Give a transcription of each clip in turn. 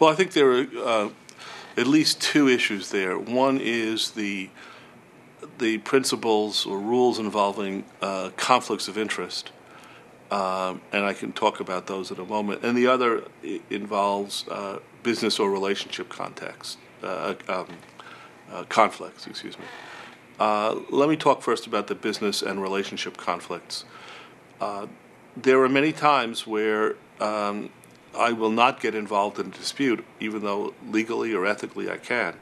Well, I think there are at least two issues there. One is the principles or rules involving conflicts of interest, and I can talk about those in a moment. And the other involves business or relationship conflicts. Excuse me. Let me talk first about the business and relationship conflicts. There are many times where I will not get involved in a dispute, even though legally or ethically I can,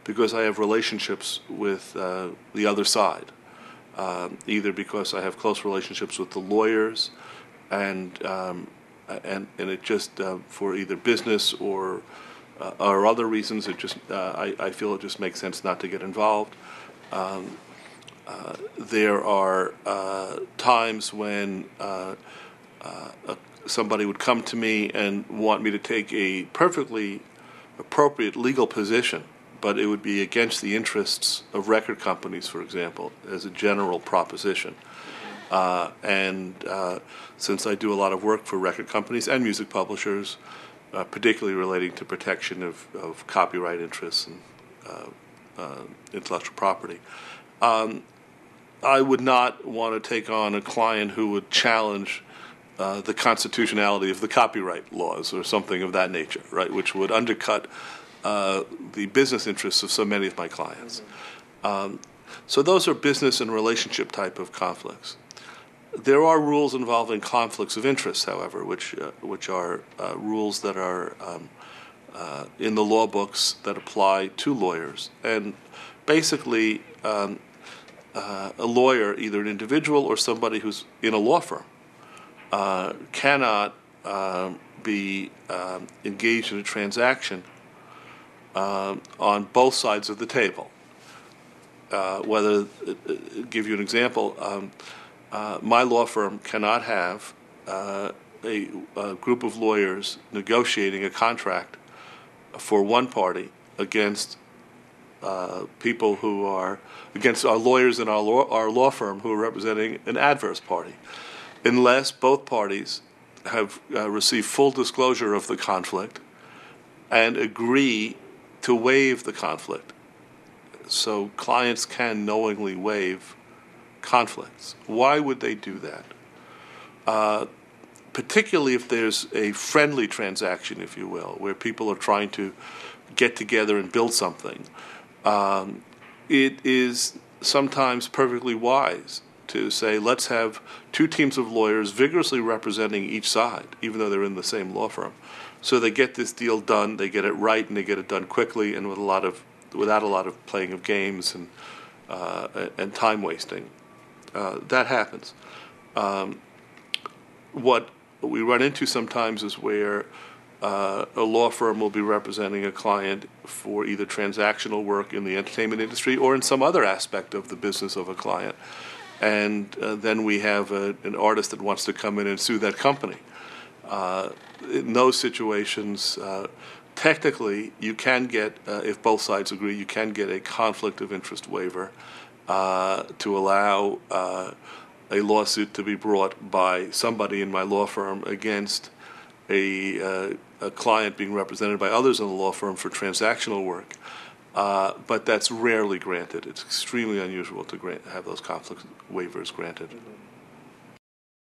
because I have relationships with the other side, either because I have close relationships with the lawyers, and it just for either business or other reasons, it just I feel it just makes sense not to get involved. There are times when somebody would come to me and want me to take a perfectly appropriate legal position, but it would be against the interests of record companies, for example, as a general proposition. Since I do a lot of work for record companies and music publishers, particularly relating to protection of copyright interests and intellectual property, I would not want to take on a client who would challenge the constitutionality of the copyright laws or something of that nature, right, which would undercut the business interests of so many of my clients. So those are business and relationship type of conflicts. There are rules involving conflicts of interest, however, which are rules that are in the law books that apply to lawyers. And basically, a lawyer, either an individual or somebody who's in a law firm, cannot be engaged in a transaction on both sides of the table. Give you an example, my law firm cannot have a group of lawyers negotiating a contract for one party against people who are against our lawyers in our law firm who are representing an adverse party, unless both parties have received full disclosure of the conflict and agree to waive the conflict. So clients can knowingly waive conflicts. Why would they do that? Particularly if there's a friendly transaction, if you will, where people are trying to get together and build something. It is sometimes perfectly wise to say, let's have two teams of lawyers vigorously representing each side, even though they're in the same law firm. So they get this deal done, they get it right, and they get it done quickly and without a lot of playing of games and time wasting. That happens. What we run into sometimes is where a law firm will be representing a client for either transactional work in the entertainment industry or in some other aspect of the business of a client. And then we have an artist that wants to come in and sue that company. In those situations, technically, you can get, if both sides agree, you can get a conflict of interest waiver to allow a lawsuit to be brought by somebody in my law firm against a client being represented by others in the law firm for transactional work. But that's rarely granted. It's extremely unusual to have those conflict waivers granted.